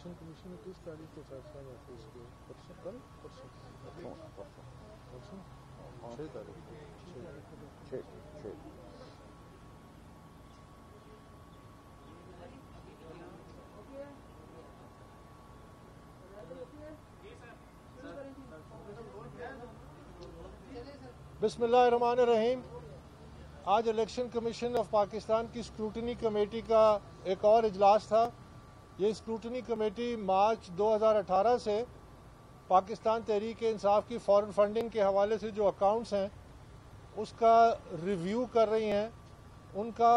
Commission ने किस तारीख को फैसला महफूज किया? परसों, कल परसों 6 तारीख बिस्मिल्लाहिर्रहमानिर्रहीम। आज इलेक्शन कमीशन ऑफ पाकिस्तान की स्क्रूटनी कमेटी का एक और इजलास था। ये स्क्रूटनी कमेटी मार्च 2018 से पाकिस्तान तहरीक इंसाफ की फॉरेन फंडिंग के हवाले से जो अकाउंट्स हैं उसका रिव्यू कर रही हैं। उनका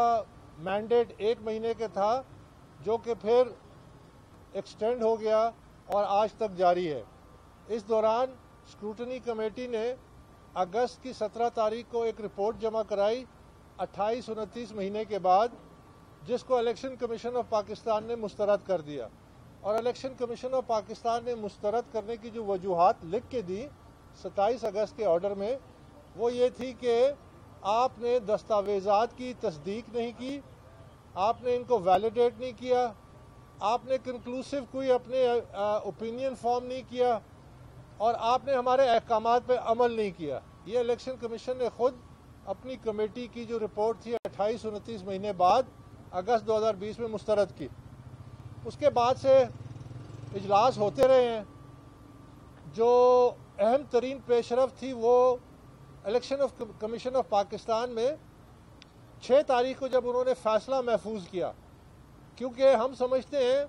मैंडेट 1 महीने का था जो कि फिर एक्सटेंड हो गया और आज तक जारी है। इस दौरान स्क्रूटनी कमेटी ने अगस्त की 17 तारीख को एक रिपोर्ट जमा कराई 28-29 महीने के बाद, जिसको इलेक्शन कमीशन ऑफ पाकिस्तान ने मुस्तरद कर दिया। और इलेक्शन कमीशन ऑफ पाकिस्तान ने मुस्तरद करने की जो वजूहात लिख के दी 27 अगस्त के ऑर्डर में, वो ये थी कि आपने दस्तावेज़ात की तस्दीक नहीं की, आपने इनको वैलिडेट नहीं किया, आपने कंक्लूसिव कोई अपने ओपिनियन फॉर्म नहीं किया और आपने हमारे अहकामात पे अमल नहीं किया। ये इलेक्शन कमीशन ने खुद अपनी कमेटी की जो रिपोर्ट थी 28-29 महीने बाद अगस्त 2020 में मुस्तरद की। उसके बाद से इजलास होते रहे हैं। जो अहम तरीन पेशरफ थी वो इलेक्शन कमीशन ऑफ पाकिस्तान में 6 तारीख को जब उन्होंने फैसला महफूज किया, क्योंकि हम समझते हैं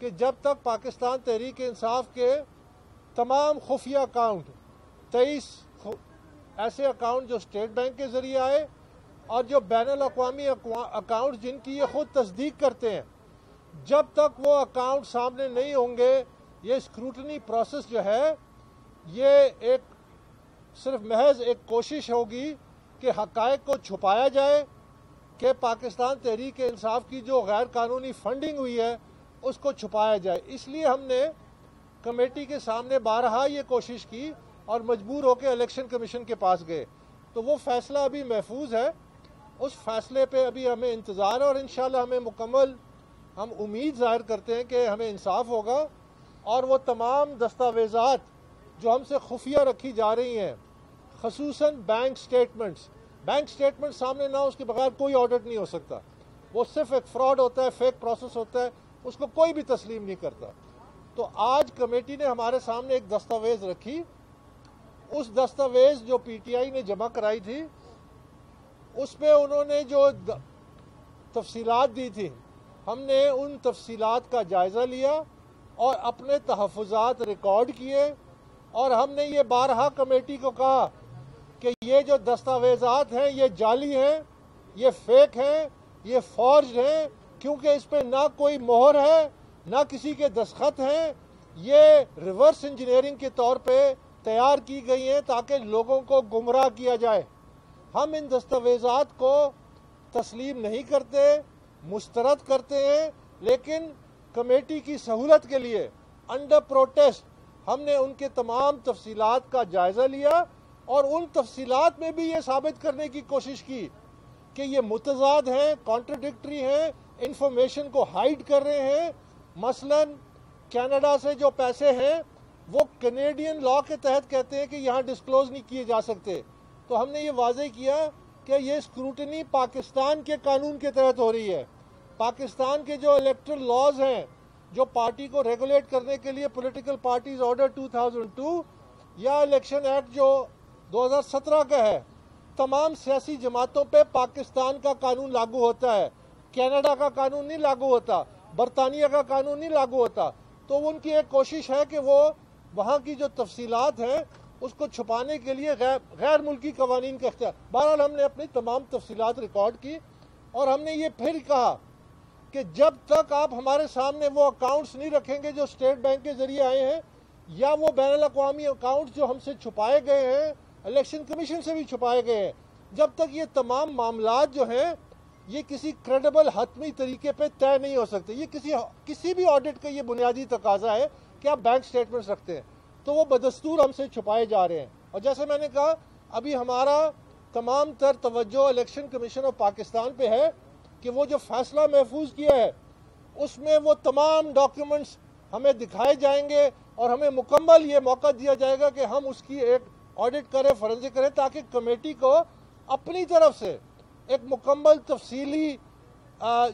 कि जब तक पाकिस्तान तहरीक इंसाफ के तमाम खुफिया अकाउंट 23 ऐसे अकाउंट जो स्टेट बैंक के जरिए आए और जो बैनुल अक़वामी अकाउंट जिनकी ये खुद तस्दीक करते हैं, जब तक वो अकाउंट सामने नहीं होंगे ये स्क्रूटनी प्रोसेस जो है ये एक सिर्फ महज एक कोशिश होगी कि हक़ाइक़ को छुपाया जाए कि पाकिस्तान तहरीक इंसाफ की जो गैर कानूनी फंडिंग हुई है उसको छुपाया जाए। इसलिए हमने कमेटी के सामने बारहा ये कोशिश की और मजबूर होकर इलेक्शन कमीशन के पास गए। तो वो फैसला अभी महफूज है, उस फैसले पे अभी हमें इंतज़ार है और इंशाल्लाह हमें मुकम्मल हम उम्मीद ज़ाहिर करते हैं कि हमें इंसाफ होगा और वो तमाम दस्तावेज़ात जो हमसे खुफिया रखी जा रही हैं, ख़ुसूसन बैंक स्टेटमेंट सामने ना उसके बगैर कोई ऑडिट नहीं हो सकता। वो सिर्फ एक फ्रॉड होता है, फेक प्रोसेस होता है, उसको कोई भी तस्लीम नहीं करता। तो आज कमेटी ने हमारे सामने एक दस्तावेज़ रखी। उस दस्तावेज़ जो पीटीआई ने जमा कराई थी उस पे उन्होंने जो तफसीलात दी थी, हमने उन तफसीलात का जायज़ा लिया और अपने तहफ़्फ़ुज़ात रिकॉर्ड किए और हमने ये बारहा कमेटी को कहा कि ये जो दस्तावेज़ात हैं ये जाली हैं, ये फेक हैं, ये फॉर्ज्ड हैं, क्योंकि इस पर ना कोई मोहर है ना किसी के दस्तखत हैं। ये रिवर्स इंजीनियरिंग के तौर पे तैयार की गई हैं ताकि लोगों को गुमराह किया जाए। हम इन दस्तावेज़ात को तस्लीम नहीं करते, मुस्तरद करते हैं, लेकिन कमेटी की सहूलत के लिए अंडर प्रोटेस्ट हमने उनके तमाम तफसीलात का जायज़ा लिया और उन तफसीलात में भी ये साबित करने की कोशिश की कि ये मुतज़ाद हैं, कॉन्ट्रडिक्टरी हैं, इंफॉर्मेशन को हाइड कर रहे हैं। मसलन कनाडा से जो पैसे हैं वो कैनेडियन लॉ के तहत कहते हैं कि यहाँ डिस्क्लोज नहीं किए जा सकते। तो हमने ये वाज़ेह किया कि ये स्क्रूटनी पाकिस्तान के कानून के तहत हो रही है। पाकिस्तान के जो इलेक्टरल लॉज हैं जो पार्टी को रेगुलेट करने के लिए पॉलिटिकल पार्टीज ऑर्डर 2002 या इलेक्शन एक्ट जो 2017 का है, तमाम सियासी जमातों पे पाकिस्तान का कानून लागू होता है, कनाडा का कानून नहीं लागू होता, बरतानिया का कानून नहीं लागू होता। तो उनकी एक कोशिश है कि वो वहाँ की जो तफसीलात हैं उसको छुपाने के लिए गैर मुल्की कवानीन का इख्तियार। बहरहाल हमने अपनी तमाम तफसीलात रिकॉर्ड की और हमने ये फिर कहा कि जब तक आप हमारे सामने वो अकाउंट्स नहीं रखेंगे जो स्टेट बैंक के जरिए आए हैं या वो बैनुल अक़वामी अकाउंट्स जो हमसे छुपाए गए हैं, इलेक्शन कमीशन से भी छुपाए गए हैं, जब तक ये तमाम मामलात जो हैं ये किसी क्रेडिबल हतमी तरीके पे तय नहीं हो सकते। ये किसी भी ऑडिट का ये बुनियादी तकाजा है कि आप बैंक स्टेटमेंट्स रखते हैं, तो वो बदस्तूर हमसे छुपाए जा रहे हैं। और जैसे मैंने कहा, अभी हमारा तमाम तर तवज्जो इलेक्शन कमीशन ऑफ पाकिस्तान पे है कि वो जो फैसला महफूज किया है उसमें वो तमाम डॉक्यूमेंट्स हमें दिखाए जाएंगे और हमें मुकम्मल ये मौका दिया जाएगा कि हम उसकी एक ऑडिट करें, फॉरेंसिक करें, ताकि कमेटी को अपनी तरफ से एक मुकम्मल तफसीली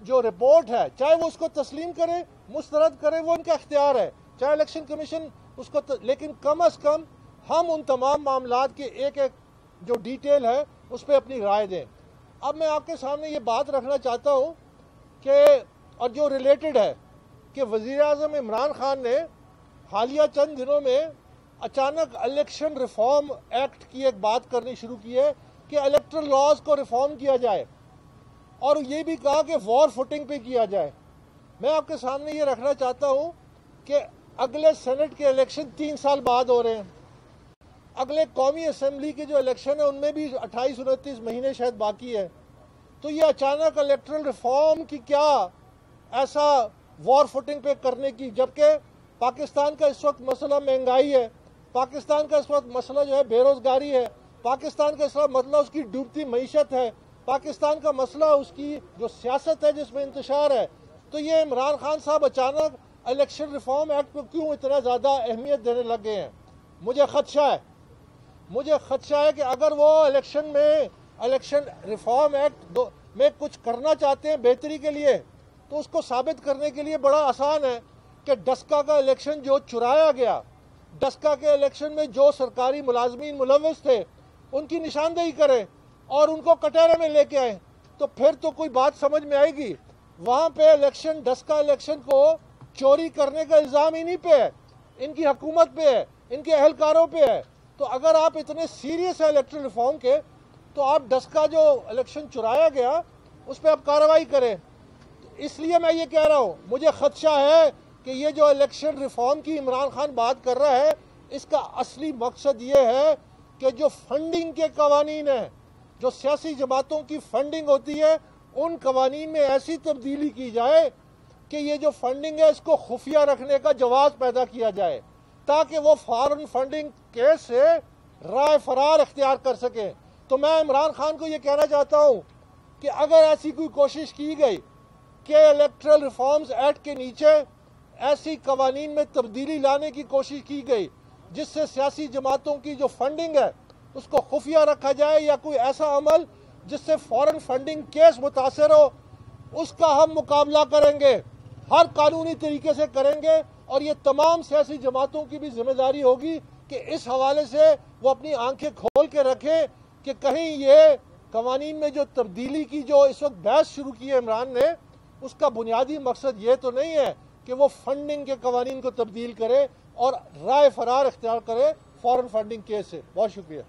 जो रिपोर्ट है, चाहे वो उसको तस्लीम करें, मुस्तरद करें, वो उनका इख्तियार है, चाहे इलेक्शन कमीशन उसको लेकिन कम अज़ कम हम उन तमाम मामलात की एक एक जो डिटेल है उस पर अपनी राय दें। अब मैं आपके सामने ये बात रखना चाहता हूँ कि और जो रिलेटेड है कि वज़ीर-ए-आज़म इमरान खान ने हालिया चंद दिनों में अचानक इलेक्शन रिफॉर्म एक्ट की एक बात करनी शुरू की है कि इलेक्टरल लॉज को रिफॉर्म किया जाए और ये भी कहा कि वॉर फुटिंग पे किया जाए। मैं आपके सामने ये रखना चाहता हूँ कि अगले सेनेट के इलेक्शन 3 साल बाद हो रहे हैं, अगले कौमी असम्बली के जो इलेक्शन है उनमें भी 28-29 महीने शायद बाकी है, तो ये अचानक इलेक्टरल रिफॉर्म की क्या ऐसा वॉर फुटिंग पे करने की, जबकि पाकिस्तान का इस वक्त मसला महंगाई है, पाकिस्तान का इस वक्त मसला जो है बेरोजगारी है, पाकिस्तान का इस वक्त मसला उसकी डूबती मईशत है, पाकिस्तान का मसला उसकी जो सियासत है जिसमें इंतशार है। तो ये इमरान खान साहब अचानक इलेक्शन रिफॉर्म एक्ट को क्यों इतना ज़्यादा अहमियत देने लग गए हैं? मुझे खदशा है कि अगर वो इलेक्शन रिफॉर्म एक्ट में कुछ करना चाहते हैं बेहतरी के लिए, तो उसको साबित करने के लिए बड़ा आसान है कि डस्का का इलेक्शन जो चुराया गया, डस्का के इलेक्शन में जो सरकारी मुलाजमीन मुलव्वस थे उनकी निशानदेही करें और उनको कटहरे में लेके आए, तो फिर तो कोई बात समझ में आएगी। वहाँ पे इलेक्शन, डस्का इलेक्शन को चोरी करने का इल्ज़ाम इन्हीं पे है, इनकी हुकूमत पे है, इनके अहलकारों पे है। तो अगर आप इतने सीरियस है इलेक्शन रिफॉर्म के, तो आप डस्का जो इलेक्शन चुराया गया उस पर आप कार्रवाई करें। इसलिए मैं ये कह रहा हूँ, मुझे खदशा है कि ये जो इलेक्शन रिफॉर्म की इमरान खान बात कर रहा है, इसका असली मकसद ये है कि जो फंडिंग के कवानीन हैं, जो सियासी जमातों की फंडिंग होती है, उन कवानीन में ऐसी तब्दीली की जाए कि ये जो फंडिंग है इसको खुफिया रखने का जवाब पैदा किया जाए, ताकि वो फॉरेन फंडिंग केस से राय फरार इख्तियार कर सके। तो मैं इमरान खान को ये कहना चाहता हूँ कि अगर ऐसी कोई कोशिश की गई कि इलेक्टरल रिफॉर्म्स एक्ट के नीचे ऐसी कवानीन में तब्दीली लाने की कोशिश की गई जिससे सियासी जमातों की जो फंडिंग है उसको खुफिया रखा जाए, या कोई ऐसा अमल जिससे फॉरेन फंडिंग केस मुतासर हो, उसका हम मुकाबला करेंगे, हर कानूनी तरीके से करेंगे। और ये तमाम सियासी जमातों की भी जिम्मेदारी होगी कि इस हवाले से वो अपनी आंखें खोल के रखें कि कहीं ये कवानीन में जो तब्दीली की जो इस वक्त बहस शुरू की है इमरान ने, उसका बुनियादी मकसद ये तो नहीं है कि वो फंडिंग के कवानीन को तब्दील करे और राय फरार इख्तियार करे फॉरेन फंडिंग केस से। बहुत शुक्रिया।